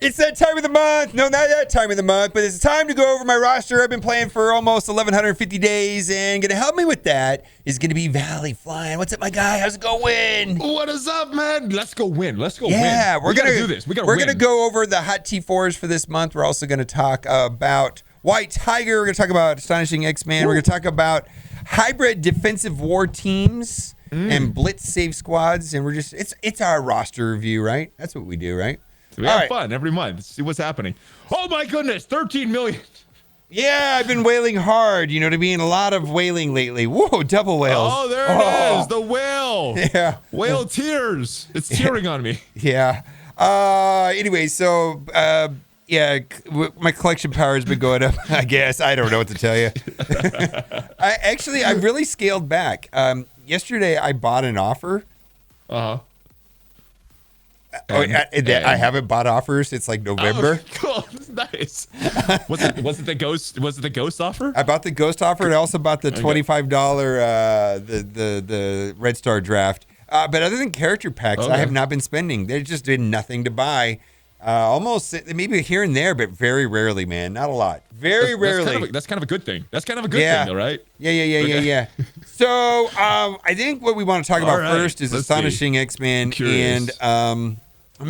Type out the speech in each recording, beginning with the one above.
It's that time of the month. No, not that time of the month, but it's time to go over my roster. I've been playing for almost 1,150 days, and going to help me with that is going to be Valley Flying. What's up, my guy? How's it going? What is up, man? Let's go win. Let's go win. Yeah, we're going to do this. We're going to go over the hot T4s for this month. We're also going to talk about White Tiger. We're going to talk about Astonishing X-Man. We're going to talk about hybrid defensive war teams and blitz save squads, and we're just it's our roster review, right? That's what we do, right? We have fun every month. See what's happening. Oh my goodness, 13 million. Yeah, I've been whaling hard. To be in a lot of whaling lately. Whoa, double whales. Oh, there it is. The whale. Yeah. Whale tears. It's tearing on me. Yeah. Anyway, so my collection power has been going up. I guess I don't know what to tell you. I've really scaled back. Yesterday I bought an offer. I haven't bought offers. It's like November. Oh, cool. Nice. Was it the ghost? Was it the ghost offer? I bought the ghost offer, and I also bought the $25 the Red Star draft. But other than character packs, I have not been spending. There's just been nothing to buy. Almost maybe here and there, but very rarely, man. Not a lot. Very rarely. That's kind of a good thing. That's kind of a good thing, though, right? Yeah. So I think what we want to talk about first is Astonishing X-Man, and I'm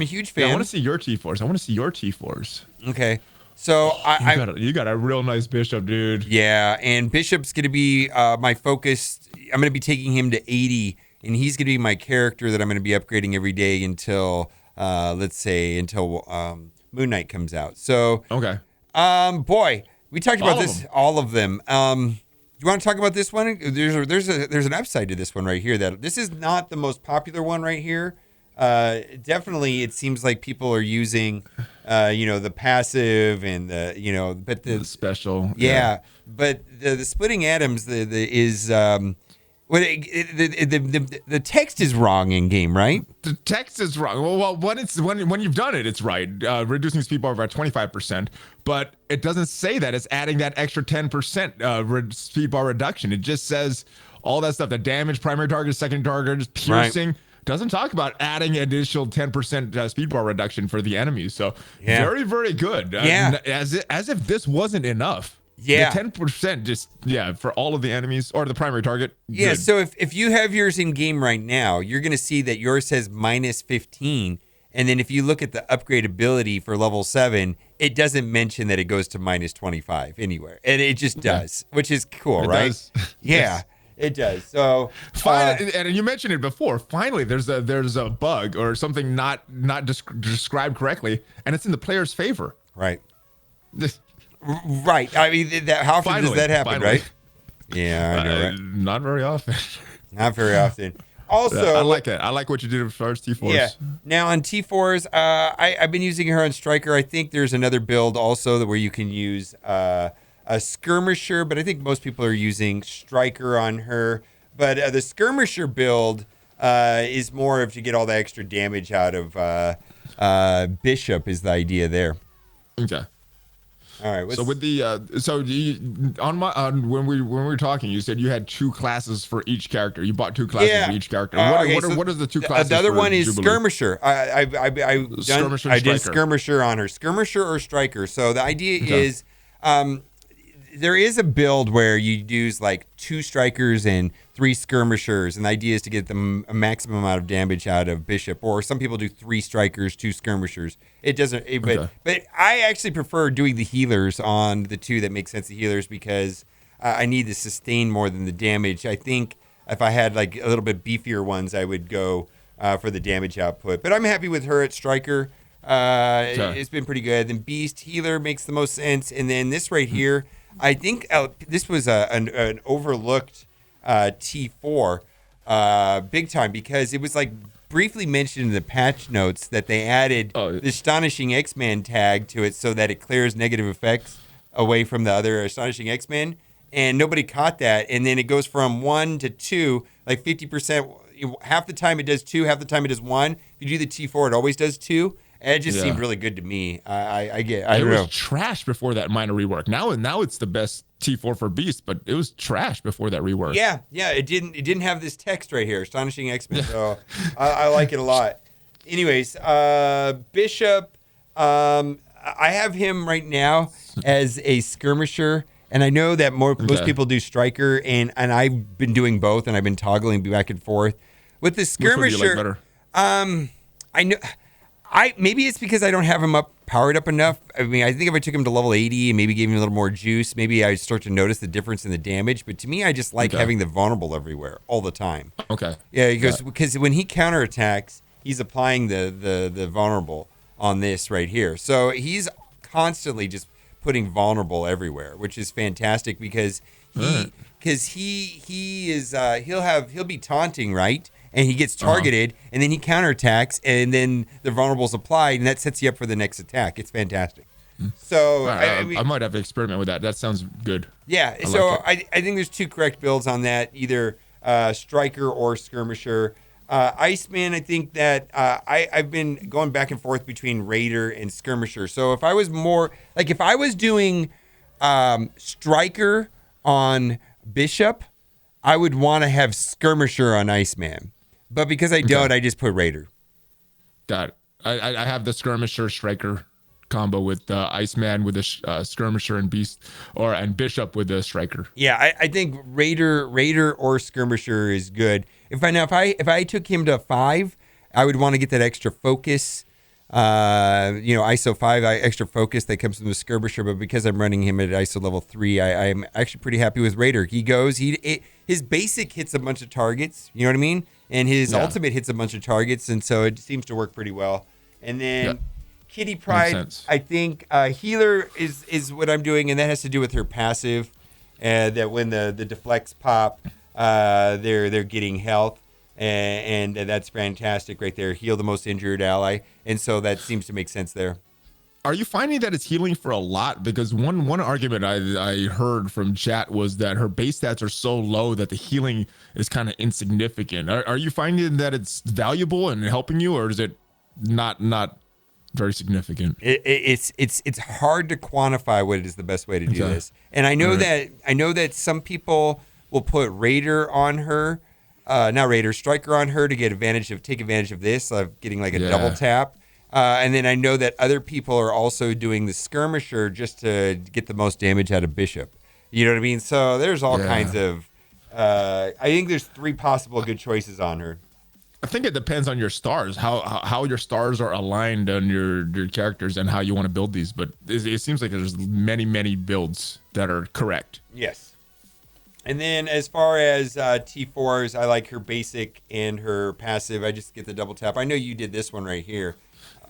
a huge fan. I want to see your T4s. Okay. So you got a real nice Bishop, dude. Yeah, and Bishop's going to be my focus. I'm going to be taking him to 80, and he's going to be my character that I'm going to be upgrading every day until Moon Knight comes out. So okay. Boy, we talked about all of them. You want to talk about this one? There's an upside to this one right here. That this is not the most popular one right here. Definitely, it seems like people are using, the passive and but the special. Yeah, but the splitting atoms the text is wrong in game, right? The text is wrong. Well, when you've done it, it's right. Reducing speed bar by 25%, but it doesn't say that. It's adding that extra 10% speed bar reduction. It just says all that stuff. The damage, primary target, second target, piercing. Right. Doesn't talk about adding additional 10% speed bar reduction for the enemies. So very, very good. As if this wasn't enough. Yeah, the 10% just for all of the enemies or the primary target. Yeah, good. So if you have yours in game right now, you're going to see that yours says minus 15, and then if you look at the upgrade ability for level 7, it doesn't mention that it goes to minus 25 anywhere, and it just does, which is cool, right? Does. Yeah. It does. So finally, and you mentioned it before. Finally, there's a bug or something not described correctly, and it's in the player's favor. Right. Right. I mean, how often does that happen, right? Yeah, I know, right? Not very often. Not very often. Also, I like it. I like what you did as far as T4s. Yeah. Now on T4s, I've been using her on Striker. I think there's another build also where you can use a Skirmisher, but I think most people are using Striker on her. But the Skirmisher build is more of to get all the extra damage out of Bishop is the idea there. Okay. All right. So with the when we were talking, you said you had 2 classes for each character. You bought 2 classes for each character. What are the 2 classes? The other one is Jubilee? Skirmisher. I did Skirmisher on her. Skirmisher or Striker. So the idea is, there is a build where you use like 2 Strikers and 3 Skirmishers, and the idea is to get a maximum amount of damage out of Bishop. Or some people do 3 Strikers, 2 Skirmishers. It doesn't. But I actually prefer doing the healers on the 2 that make sense. The healers because I need to sustain more than the damage. I think if I had like a little bit beefier ones, I would go for the damage output. But I'm happy with her at Striker. It's been pretty good. Then Beast healer makes the most sense, and then this right here. I think this was an overlooked T4 big time because it was like briefly mentioned in the patch notes that they added the Astonishing X-Man tag to it so that it clears negative effects away from the other Astonishing X-Men, and nobody caught that. And then it goes from 1 to 2, like 50%. Half the time it does 2, half the time it does 1. If you do the T4, it always does 2. It just seemed really good to me. I don't know. It was trash before that minor rework. Now it's the best T4 for Beast, but it was trash before that rework. Yeah. It didn't have this text right here, Astonishing X-Men. So I like it a lot. Anyways, Bishop. I have him right now as a skirmisher, and I know that most people do striker, and I've been doing both, and I've been toggling back and forth with the skirmisher. Which one do you like better? I know. Maybe it's because I don't have him powered up enough. I mean, I think if I took him to level 80 and maybe gave him a little more juice, maybe I'd start to notice the difference in the damage. But to me, I just like having the vulnerable everywhere all the time. Okay. Yeah, because when he counterattacks, he's applying the vulnerable on this right here. So he's constantly just putting vulnerable everywhere, which is fantastic because he'll be taunting, right? And he gets targeted, and then he counterattacks, and then the vulnerable's applied, and that sets you up for the next attack. It's fantastic. So I might have to experiment with that. That sounds good. Yeah. I think there's two correct builds on that, either striker or skirmisher. ICEMAN, I think that I've been going back and forth between raider and skirmisher. So if I was doing striker on bishop, I would want to have skirmisher on ICEMAN. But because I don't, I just put raider. Got it. I have the skirmisher striker combo with ICEMAN with the skirmisher and beast, and bishop with the striker. Yeah, I think raider or skirmisher is good. If I took him to 5, I would want to get that extra focus. ISO 5 extra focus that comes from the skirmisher, but because I'm running him at ISO level 3, I'm actually pretty happy with raider. His basic hits a bunch of targets, you know what I mean? And his ultimate hits a bunch of targets, and so it seems to work pretty well. And then Kitty Pryde, I think healer is what I'm doing, and that has to do with her passive, that when the deflects pop, they're getting health. And that's fantastic right there. Heal the most injured ally. And so that seems to make sense there. Are you finding that it's healing for a lot? Because one argument I heard from chat was that her base stats are so low that the healing is kind of insignificant. Are you finding that it's valuable and helping you, or is it not very significant? It's hard to quantify what is the best way to do this. And I know that some people will put raider on her. Not raider, striker on her to take advantage of this, of getting like a double tap. And then I know that other people are also doing the skirmisher just to get the most damage out of bishop. You know what I mean? So there's all kinds of, I think there's 3 possible good choices on her. I think it depends on your stars, how your stars are aligned on your characters and how you want to build these. But it seems like there's many builds that are correct. Yes. And then as far as T4s, I like her basic and her passive. I just get the double tap. I know you did this one right here.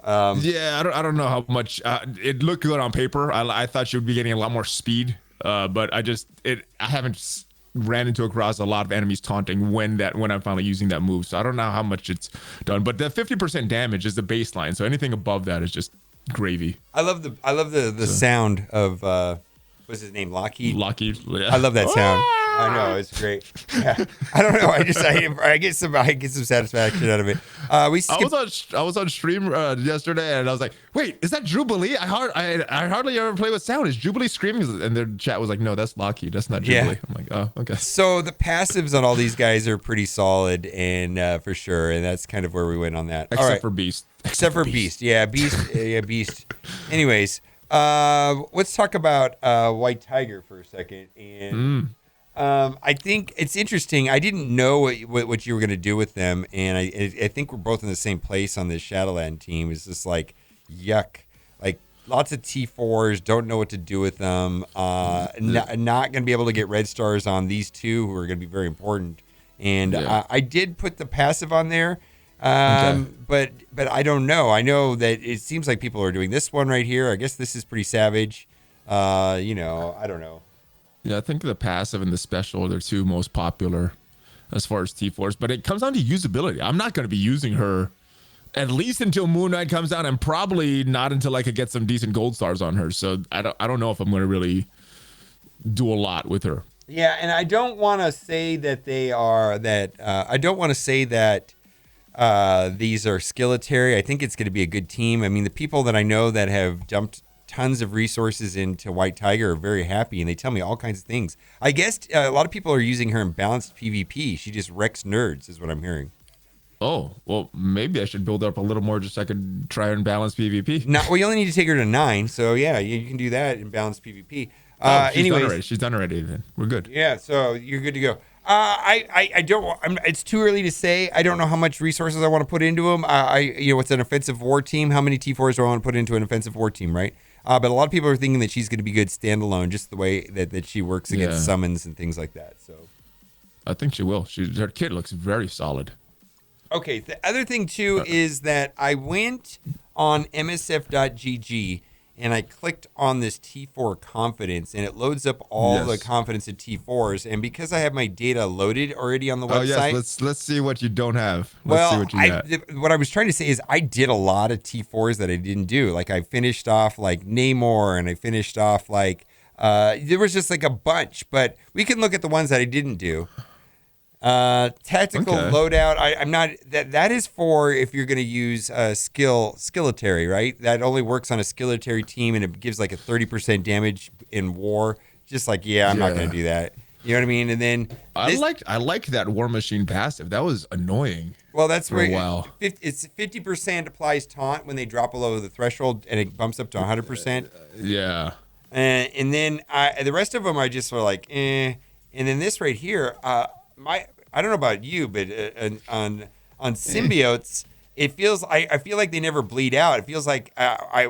I don't know how much it looked good on paper. I thought she would be getting a lot more speed, but I haven't ran into across a lot of enemies taunting when I'm finally using that move. So I don't know how much it's done, but the 50% damage is the baseline. So anything above that is just gravy. I love the sound of what's his name, Lockheed. Yeah. I love that sound. I know, it's great. Yeah. I don't know. I get some satisfaction out of it. I was on stream yesterday, and I was like, "Wait, is that Jubilee? I hardly ever play with sound. Is Jubilee screaming?" And their chat was like, "No, that's Lockheed. That's not Jubilee." I'm like, "Oh, okay." So the passives on all these guys are pretty solid, and for sure, and that's kind of where we went on that. Except for Beast. Except for Beast. Yeah, Beast. Beast. Anyways, let's talk about White Tiger for a second, and. I think it's interesting. I didn't know what you were going to do with them, and I think we're both in the same place on this Shadowland team. It's just like, yuck. Like, lots of T4s, don't know what to do with them. Not going to be able to get red stars on these two, who are going to be very important. And I did put the passive on there, but I don't know. I know that it seems like people are doing this one right here. I guess this is pretty savage. I don't know. Yeah, I think the passive and the special are the 2 most popular as far as T4s, but it comes down to usability. I'm not going to be using her at least until Moon Knight comes out, and probably not until I could get some decent gold stars on her. So I don't know if I'm going to really do a lot with her. Yeah, and I don't want to say that they are that. I don't want to say that these are skilletary. I think it's going to be a good team. I mean, the people that I know that have dumped tons of resources into White Tiger are very happy, and they tell me all kinds of things. I guess a lot of people are using her in balanced PvP. She just wrecks nerds, is what I'm hearing. Oh, well, maybe I should build up a little more just so I could try and balance PvP. No, well, you only need to take her to 9. So yeah, you can do that and balance PvP. She's done already. She's done already. Then we're good. Yeah, so you're good to go. I don't. It's too early to say. I don't know how much resources I want to put into them. It's an offensive war team. How many T4s do I want to put into an offensive war team, right? But a lot of people are thinking that she's going to be good standalone, just the way that she works against summons and things like that. So, I think she will. Her kit looks very solid. Okay. The other thing too is that I went on MSF.gg. And I clicked on this T4 confidence, and it loads up all the confidence of T4s. And because I have my data loaded already on the website, let's see what you don't have. Let's see what you got. What I was trying to say is I did a lot of T4s that I didn't do. Like I finished off like Namor, and I finished off like there was just like a bunch. But we can look at the ones that I didn't do. Tactical loadout. I'm not that is for if you're going to use skilletary, right? That only works on a skilletary team, and it gives like a 30% damage in war. Just like I'm not going to do that. You know what I mean? And then I liked that War Machine passive. That was annoying. Well, that's where it's 50% applies taunt when they drop below the threshold, and it bumps up to 100%. Yeah. And then the rest of them I just were like, eh. And then this right here, I don't know about you, but on symbiotes, it feels I feel like they never bleed out. It feels like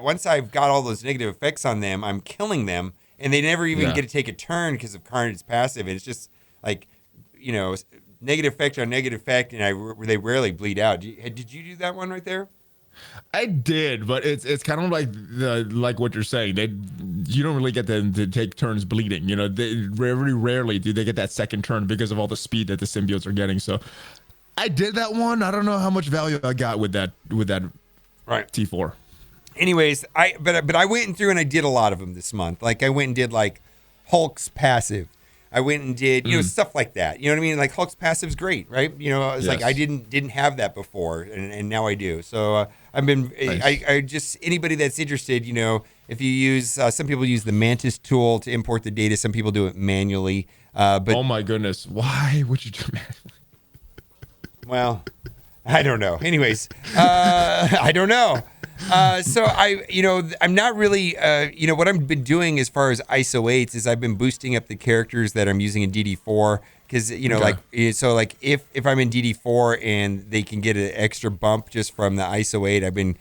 once I've got all those negative effects on them, I'm killing them, and they never even get to take a turn because of Carnage's passive. And it's just like, negative effect on negative effect, and they rarely bleed out. Did you do that one right there? I did, but it's kind of like what you're saying. You don't really get them to take turns bleeding. They very rarely do they get that second turn because of all the speed that the symbiotes are getting. So I did that one. I don't know how much value I got with that right T4. Anyways, I went through and I did a lot of them this month. Like I went and did like Hulk's passive. I went and did, stuff like that. You know what I mean? Like Hulk's passive's great, right? It's like I didn't have that before, and now I do. So I've been, nice. I just, anybody that's interested, if you use, some people use the Mantis tool to import the data. Some people do it manually. But oh my goodness, why would you do manually? Well, I don't know. Anyways, I don't know. So I'm not really, what I've been doing as far as ISO 8s is I've been boosting up the characters that I'm using in DD4 because, if I'm in DD4 and they can get an extra bump just from the ISO 8, I've been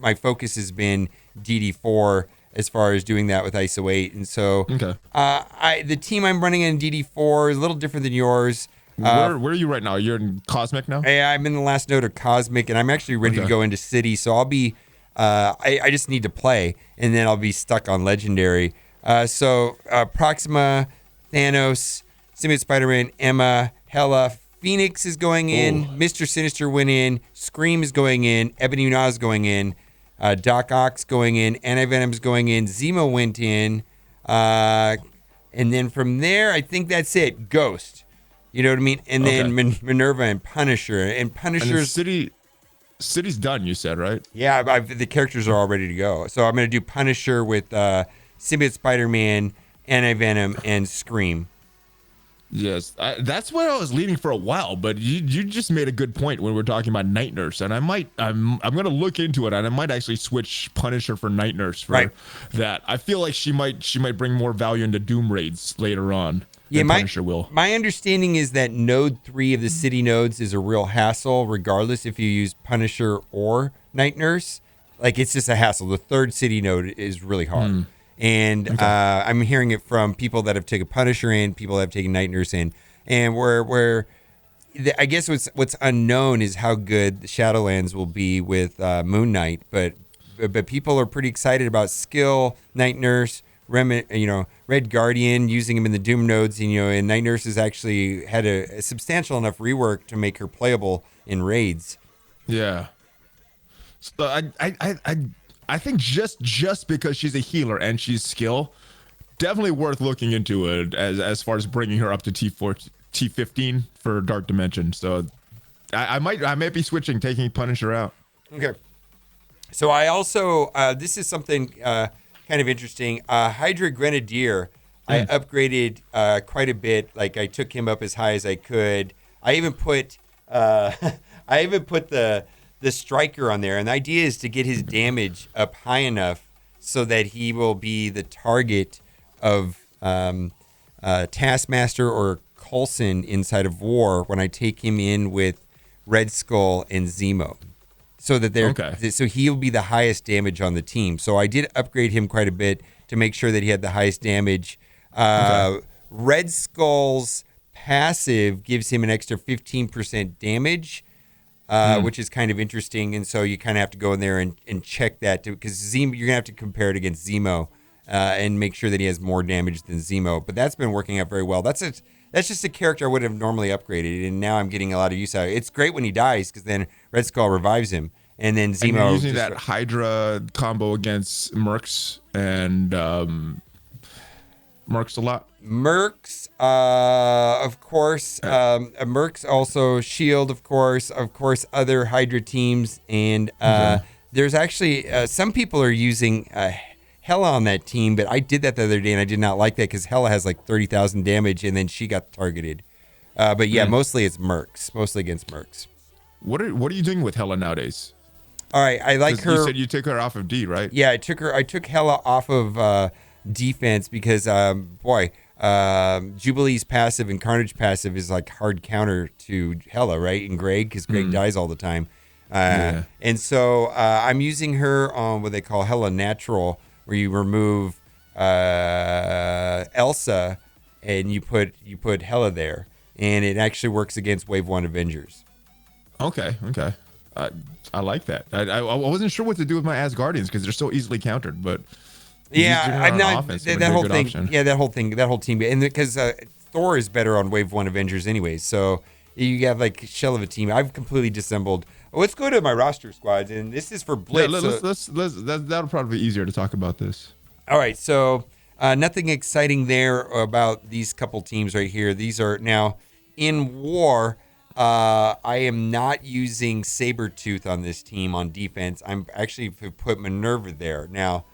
my focus has been DD4 as far as doing that with ISO 8. And so the team I'm running in DD4 is a little different than yours. Where are you right now? You're in Cosmic now? Yeah, I'm in the last node of Cosmic, and I'm actually ready to go into City. So I'll be, I just need to play, and then I'll be stuck on Legendary. Proxima, Thanos, Symbiote Spider-Man, Emma, Hela, Phoenix is going in, Mr. Sinister went in, Scream is going in, Ebony Unaz is going in, Doc Ock's going in, Anti-Venom's going in, Zemo went in, and then from there, I think that's it. Ghost. You know what I mean? And then Minerva and Punisher. And Punisher's... And City's done, you said, right? Yeah, the characters are all ready to go. So I'm going to do Punisher with Symbiote Spider-Man, Anti-Venom, and Scream. Yes, that's where I was leading for a while, but you just made a good point when we're talking about Night Nurse, and I'm going to look into it, and I might actually switch Punisher for Night Nurse for that. I feel like she might bring more value into Doom raids later on. Yeah, Punisher will. My understanding is that Node 3 of the City nodes is a real hassle, regardless if you use Punisher or Night Nurse. Like, it's just a hassle. The third City node is really hard. And I'm hearing it from people that have taken Punisher in, people that have taken Night Nurse in, and I guess what's unknown is how good the Shadowlands will be with Moon Knight, but people are pretty excited about Skill, Night Nurse, Red Guardian, using him in the Doom nodes, and Night Nurse has actually had a substantial enough rework to make her playable in raids. Yeah. So I think just because she's a healer and she's Skill, definitely worth looking into it as far as bringing her up to T4, T15 for Dark Dimension. So I might be switching, taking Punisher out. Okay. So I also this is something kind of interesting. Hydra Grenadier, I upgraded quite a bit. Like I took him up as high as I could. I even put I even put the striker on there, and the idea is to get his damage up high enough so that he will be the target of Taskmaster or Coulson inside of War when I take him in with Red Skull and Zemo. So that so he'll be the highest damage on the team. So I did upgrade him quite a bit to make sure that he had the highest damage. Red Skull's passive gives him an extra 15% damage, which is kind of interesting. And so you kind of have to go in there and check that because Zemo, you're gonna have to compare it against Zemo and make sure that he has more damage than Zemo. But that's been working out very well. That's just a character I would have normally upgraded, and now I'm getting a lot of use out of it. It's great when he dies because then Red Skull revives him, and then Zemo. And you're using that Hydra combo against Mercs and Mercs a lot. Mercs, of course. Mercs also Shield, of course. Other Hydra teams, and there's actually some people are using Hela on that team, but I did that the other day, and I did not like that because Hela has like 30,000 damage, and then she got targeted. But yeah, mostly it's Mercs, mostly against Mercs. What are you doing with Hela nowadays? All right, I like her. You said you took her off of D, right? Yeah, I took Hela off of defense because Jubilee's passive and Carnage passive is like hard counter to Hela, right? And Greg, because Greg dies all the time. And so I'm using her on what they call Hela Natural, where you remove Elsa and you put Hela there, and it actually works against Wave 1 Avengers. Okay. I like that. I wasn't sure what to do with my Asgardians because they're so easily countered, but I'm not that whole thing. Option. Yeah, that whole team, and because Thor is better on Wave 1 Avengers anyways, so you have like a shell of a team. I've completely disassembled. Let's go to my roster squads, and this is for Blitz. Yeah, that'll probably be easier to talk about this. All right, so nothing exciting there about these couple teams right here. These are now in War. I am not using Sabretooth on this team on defense. I'm actually put Minerva there. Now,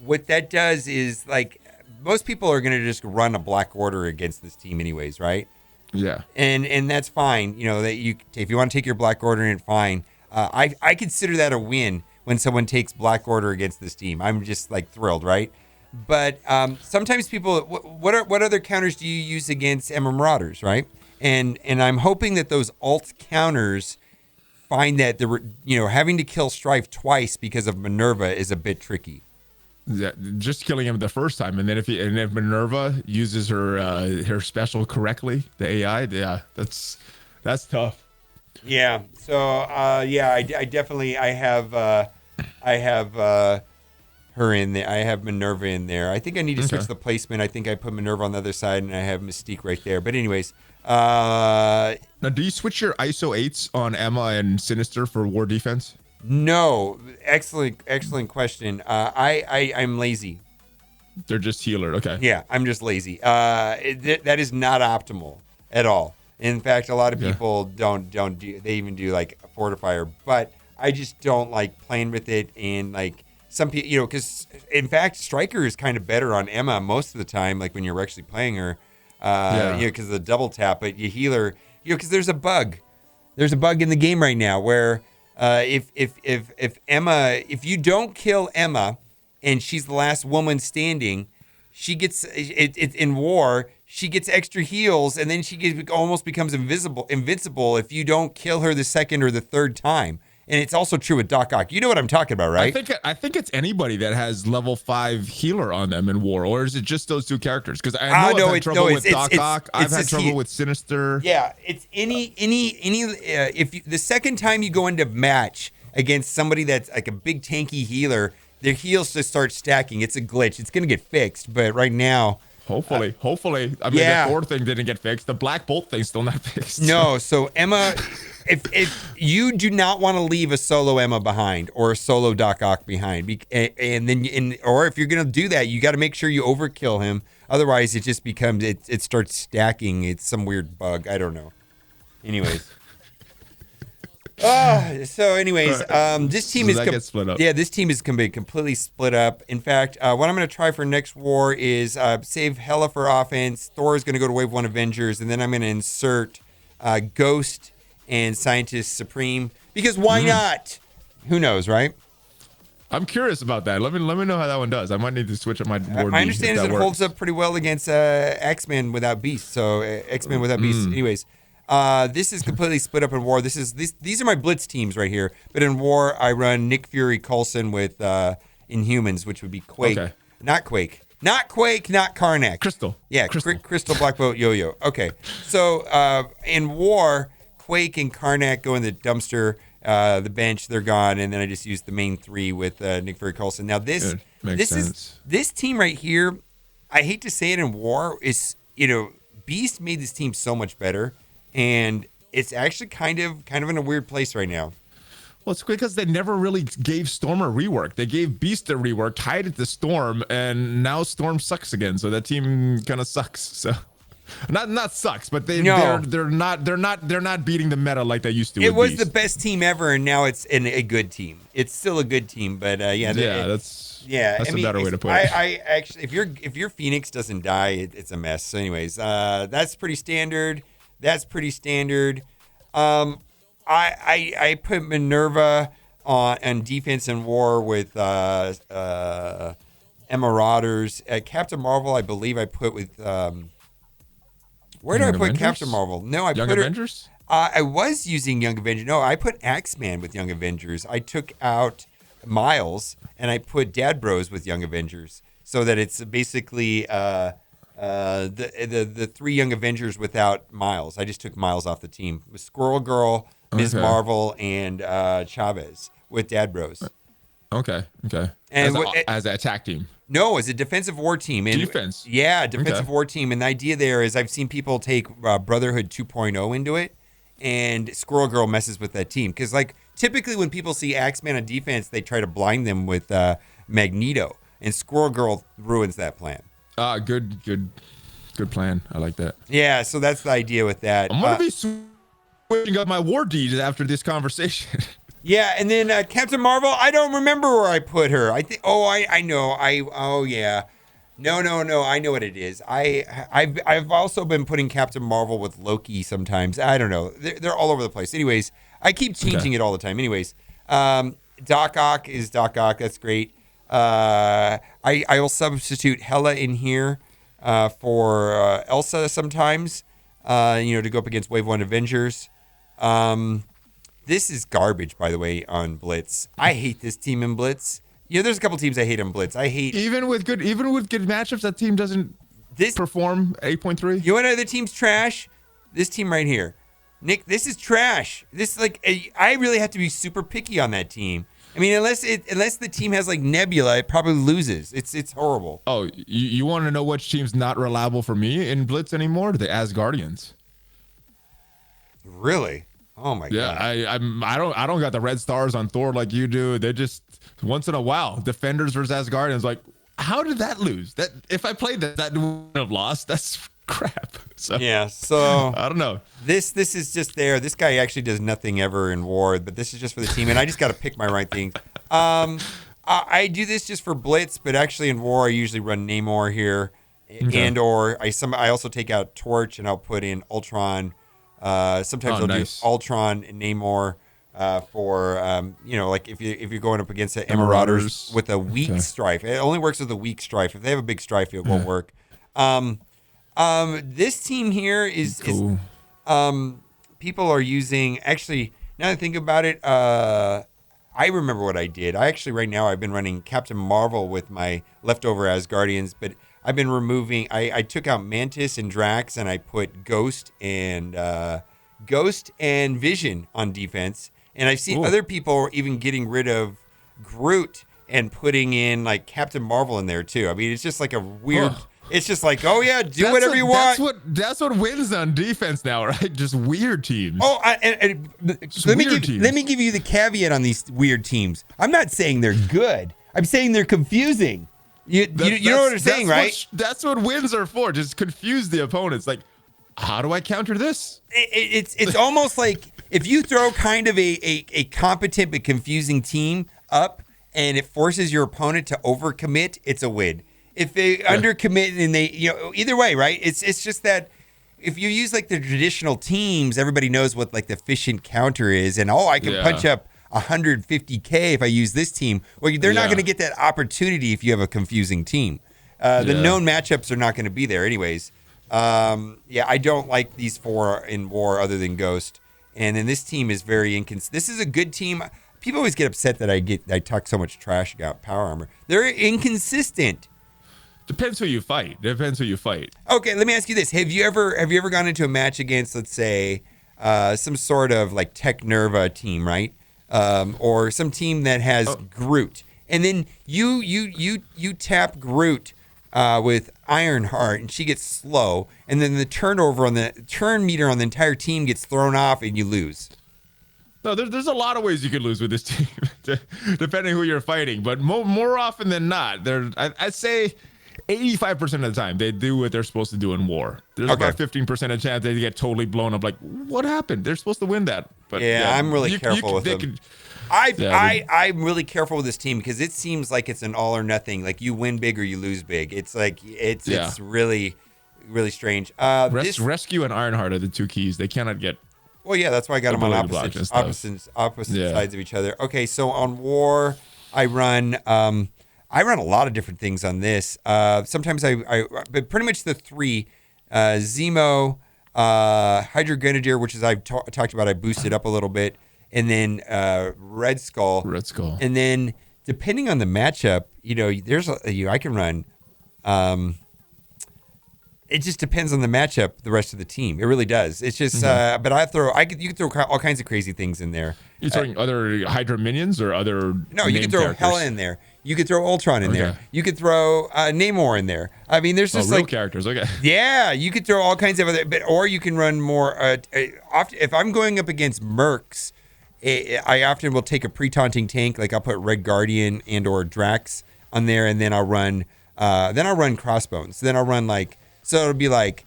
what that does is, like, most people are going to just run a Black Order against this team anyways, right? Yeah. And that's fine. You know, that if you want to take your Black Order in, fine. I consider that a win when someone takes Black Order against this team. I'm just like thrilled, right? But sometimes people, what other counters do you use against Emma Marauders, right? And I'm hoping that those alt counters find that having to kill Strife twice because of Minerva is a bit tricky. Yeah, just killing him the first time, and then if Minerva uses her special correctly, the AI, that's tough. Yeah. So I definitely have her in there. I have Minerva in there. I think I need to switch the placement. I think I put Minerva on the other side, and I have Mystique right there. But anyways, now do you switch your ISO 8s on Emma and Sinister for War defense? No. Excellent question. I'm lazy. They're just healer. Okay. Yeah, I'm just lazy. That is not optimal at all. In fact, a lot of people don't do. They even do like a fortifier, but I just don't like playing with it. And like some people, because in fact, Striker is kind of better on Emma most of the time. Like when you're actually playing her, because of the double tap. But you heal her, because there's a bug. There's a bug in the game right now where if you don't kill Emma and she's the last woman standing, she gets it in War. She gets extra heals, and then she almost becomes invincible if you don't kill her the second or the third time. And it's also true with Doc Ock. You know what I'm talking about, right? I think it's anybody that has level 5 healer on them in War, or is it just those two characters? Because I know I've had trouble with Doc Ock. I've had trouble with Sinister. Yeah, it's any the second time you go into match against somebody that's like a big tanky healer, their heals just start stacking. It's a glitch. It's gonna get fixed, but right now. Hopefully. I mean, the Thor thing didn't get fixed. The Black Bolt thing's still not fixed. No, so Emma, if you do not want to leave a solo Emma behind or a solo Doc Ock behind, or if you're gonna do that, you got to make sure you overkill him. Otherwise, it just becomes it starts stacking. It's some weird bug. I don't know. Anyways. This team is split up. Yeah, this team is completely split up. In fact, what I'm going to try for next War is save Hela for offense. Thor is going to go to Wave 1 Avengers, and then I'm going to insert Ghost and Scientist Supreme. Because why not? Who knows, right? I'm curious about that. Let me know how that one does. I might need to switch up my board. I understand it holds up pretty well against X-Men without Beast. So X-Men without Beast. Anyways, this is completely split up in War. These are my Blitz teams right here. But in War, I run Nick Fury Coulson with Inhumans, which would be Quake. Okay. Not Quake, not Karnak. Crystal. Yeah, Crystal Black Bolt Yo-Yo. Okay. So in War, Quake and Karnak go in the dumpster. The bench, they're gone, and then I just used the main three with Nick Fury Coulson. Now this team right here, I hate to say it in War, is Beast made this team so much better, and it's actually kind of in a weird place right now. Well, it's because they never really gave Storm a rework. They gave Beast a rework, tied it to Storm, and now Storm sucks again. So that team kind of sucks. So. Not sucks, but they're not beating the meta like they used to. It was the best team ever, and now it's a good team. It's still a good team, but that's a better way to put it. I actually, if your Phoenix doesn't die, it's a mess. So, anyways, that's pretty standard. I put Minerva on defense and War with Marauders. Captain Marvel, I believe I put with. Where did I put Captain Marvel? No, I Young put Avengers? I was using Young Avengers. No, I put Axeman with Young Avengers. I took out Miles and I put Dad Bros with Young Avengers, so that it's basically the three Young Avengers without Miles. I just took Miles off the team with Squirrel Girl, Ms. Marvel, and Chavez with Dad Bros. Okay. And as an attack team. No, it's a defensive war team. Defense? Yeah, defensive war team. And the idea there is I've seen people take Brotherhood 2.0 into it, and Squirrel Girl messes with that team. Because, typically when people see Axeman on defense, they try to blind them with Magneto, and Squirrel Girl ruins that plan. Good plan. I like that. Yeah, so that's the idea with that. I'm going to be switching up my war deeds after this conversation. Yeah, and then Captain Marvel, I don't remember where I put her. I think. Oh, I know. Yeah. No. I know what it is. I've also been putting Captain Marvel with Loki sometimes. I don't know. They're all over the place. Anyways, I keep changing it all the time. Anyways, Doc Ock is Doc Ock. That's great. I will substitute Hela in here for Elsa sometimes. To go up against Wave 1 Avengers. This is garbage, by the way, on Blitz. I hate this team in Blitz. There's a couple teams I hate on Blitz. I hate even with good matchups. That team doesn't perform 8.3. You want to know the team's trash? This team right here, Nick. This is trash. This I really have to be super picky on that team. I mean, unless the team has Nebula, it probably loses. It's horrible. Oh, you want to know which team's not reliable for me in Blitz anymore? The Asgardians. Really? Oh my god! Yeah, I don't got the red stars on Thor like you do. They just once in a while Defenders versus Asgardians. How did that lose? That if I played that would have lost. That's crap. So yeah. So I don't know. This is just there. This guy actually does nothing ever in War, but this is just for the team, and I just got to pick my right things. I do this just for Blitz, but actually in War I usually run Namor here, and/or I also take out Torch and I'll put in Ultron. Sometimes I'll do Ultron and Namor for if you're going up against the Marauders with a weak strife. It only works with a weak strife. If they have a big strife, it won't work. This team here is cool. People are using. Actually, now that I think about it, I remember what I did. Right now I've been running Captain Marvel with my leftover Asgardians, but I've been removing. I took out Mantis and Drax, and I put Ghost and Vision on defense. And I've seen other people even getting rid of Groot and putting in Captain Marvel in there too. I mean, it's just a weird. It's just do whatever you want. That's what wins on defense now, right? Just weird teams. Oh, let me give you the caveat on these weird teams. I'm not saying they're good. I'm saying they're confusing. You know what I'm saying, right? That's what wins are for. Just confuse the opponents. How do I counter this? It's almost like if you throw kind of a competent but confusing team up and it forces your opponent to overcommit, it's a win. If they undercommit and they, either way, right? It's just that if you use like the traditional teams, everybody knows what like the efficient counter is, and I can punch up 150K if I use this team. Well, they're not going to get that opportunity if you have a confusing team. The known matchups are not going to be there anyways. I don't like these 4 in War other than Ghost. And then this team is very inconsistent. This is a good team. People always get upset that I talk so much trash about Power Armor. They're inconsistent. Depends who you fight. Okay, let me ask you this: Have you ever gone into a match against, let's say, some sort of like Tech Nerva team, right? Or some team that has Groot, and then you tap Groot with Ironheart, and she gets slow, and then the turnover on the turn meter on the entire team gets thrown off, and you lose. No, there's a lot of ways you could lose with this team, depending who you're fighting. But more often than not, I'd say 85% of the time they do what they're supposed to do in War. There's about 15% of chance they get totally blown up. Like, what happened? They're supposed to win that. But I'm really careful with them. I'm really careful with this team because it seems like it's an all or nothing. Like you win big or you lose big. It's like it's really, really strange. Rescue and Ironheart are the 2 keys. They cannot get. Well, yeah, that's why I got them on opposite sides of each other. Okay, so on War, I run a lot of different things on this. Sometimes but pretty much the 3, Zemo, Hydra Grenadier, which is I've talked about. I boosted up a little bit, and then Red Skull. And then depending on the matchup, I can run. It just depends on the matchup, the rest of the team. It really does. It's just, but you can throw all kinds of crazy things in there. You're throwing other Hydra minions or other? No, you can throw characters? Hela in there. You could throw Ultron in there. You could throw Namor in there. I mean, there's just real characters. Okay. Yeah, you could throw all kinds of other, or you can run more. If I'm going up against Mercs, I often will take a pre-taunting tank. Like I'll put Red Guardian and or Drax on there, and then I'll run Crossbones. Then I'll run like. So it'll be like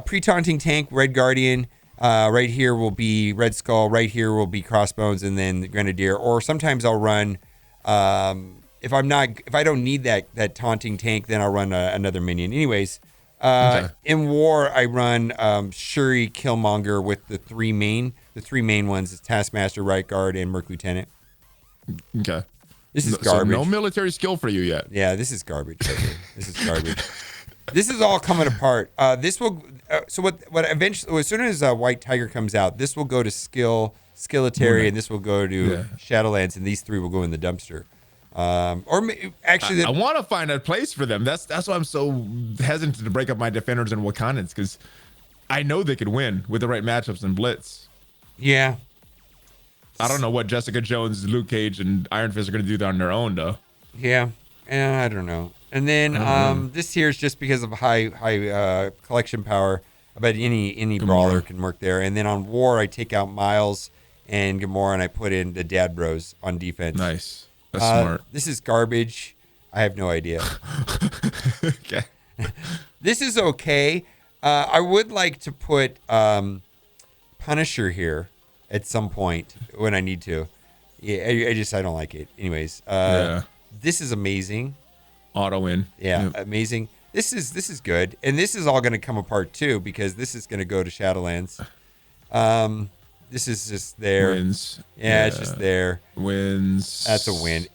pre-taunting tank, Red Guardian. Right here will be Red Skull. Right here will be Crossbones, and then the Grenadier. Or sometimes I'll run. If I don't need that taunting tank, then I'll run another minion. Anyways, in War I run Shuri, Killmonger with the 3 main. The 3 main ones is Taskmaster, Right Guard, and Merc Lieutenant. Okay. This is garbage. So no military skill for you yet. Yeah, this is garbage. This is garbage. This is all coming apart. This will. So what eventually, as soon as White Tiger comes out, this will go to Skilletary, and this will go to Shadowlands, and these 3 will go in the dumpster. Actually, I want to find a place for them. That's why I'm so hesitant to break up my defenders and Wakandans, because I know they could win with the right matchups and blitz. Yeah. I don't know what Jessica Jones, Luke Cage, and Iron Fist are going to do on their own, though. Yeah. I don't know. And then this here is just because of high collection power. I bet any brawler can work there. And then on War, I take out Miles and Gamora, and I put in the Dad Bros on defense. Nice. That's smart. This is garbage. I have no idea. Okay. This is okay. I would like to put Punisher here at some point when I need to. Yeah, I don't like it. Anyways, this is amazing. Auto win. Yeah, amazing. This is good, and this is all going to come apart too because this is going to go to Shadowlands. This is just there. Wins. Yeah, it's just there. Wins. That's a win.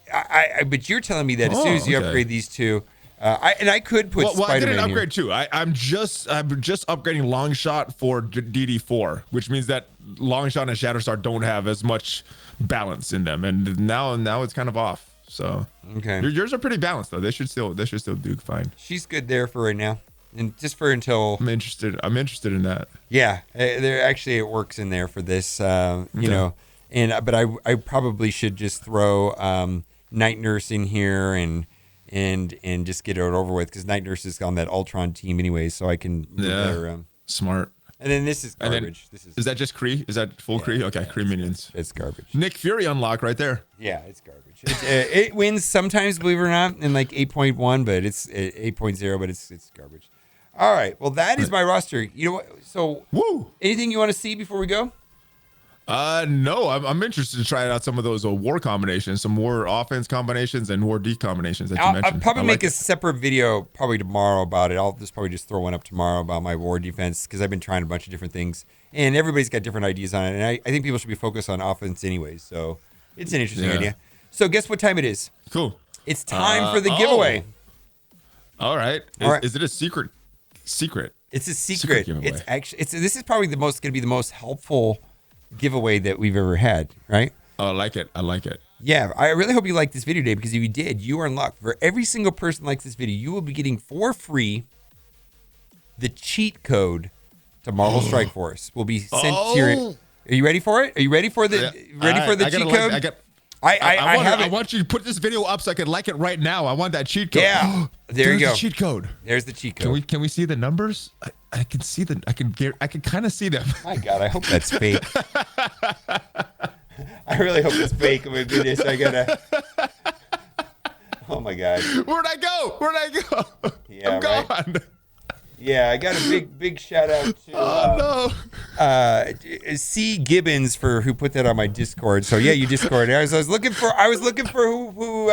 But you're telling me that as soon as you upgrade these 2, I could put Spider-Man I didn't upgrade here. too. I'm just upgrading Longshot for DD4, which means that Longshot and Shatterstar don't have as much balance in them, and now it's kind of off. So yours are pretty balanced though. They should still do fine. She's good there for right now, and just for until I'm interested in that. Yeah, there actually it works in there for this. You know, but I probably should just throw Night Nurse in here and just get it over with because Night Nurse is on that Ultron team anyway, so I can smart. And then this is garbage. Is that just Kree? Is that full Kree? Okay, Kree minions. It's garbage. Nick Fury unlock right there. Yeah, it's garbage. It wins sometimes, believe it or not, in like 8.1, but it's 8.0, but it's garbage. All right, well that is my roster. You know what? So, anything you want to see before we go? No, I'm interested to try out some of those war combinations, some war offense combinations and war D combinations that you mentioned. I'll probably make a separate video probably tomorrow about it. I'll probably just throw one up tomorrow about my war defense because I've been trying a bunch of different things and everybody's got different ideas on it. And I think people should be focused on offense anyways. So it's an interesting idea. So guess what time it is? Cool. It's time for the giveaway. All right. Is it a secret? It's a secret. It's actually this is probably going to be the most helpful giveaway that we've ever had, right? Oh, I like it. Yeah, I really hope you like this video today because if you did, you are in luck. For every single person that likes this video, you will be getting for free the cheat code to Marvel Strike Force. Will be sent to your. Are you ready for it? Are you ready for the cheat code? I want you to put this video up so I can like it right now. I want that cheat code. Yeah, there you go. The cheat code. There's the cheat code. Can we see the numbers? I can see them. I can kind of see them. My God, I hope that's fake. I really hope it's fake. Oh my goodness, I gotta. Oh my God. Where'd I go? Yeah, I'm gone. Yeah, I got a big shout out to C Gibbons who put that on my Discord. So yeah, you Discord. I was looking for who.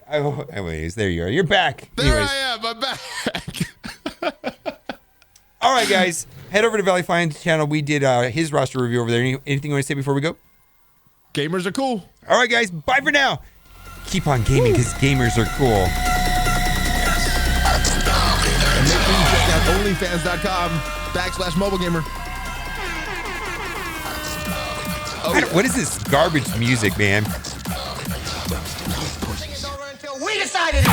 Anyways, there you are. You're back. There I am. I'm back. All right, guys, head over to Valley Fine's channel. We did his roster review over there. Anything you want to say before we go? Gamers are cool. All right, guys, bye for now. Keep on gaming because gamers are cool. And make sure you check out onlyfans.com/mobilegamer. What is this garbage music, man? We decided.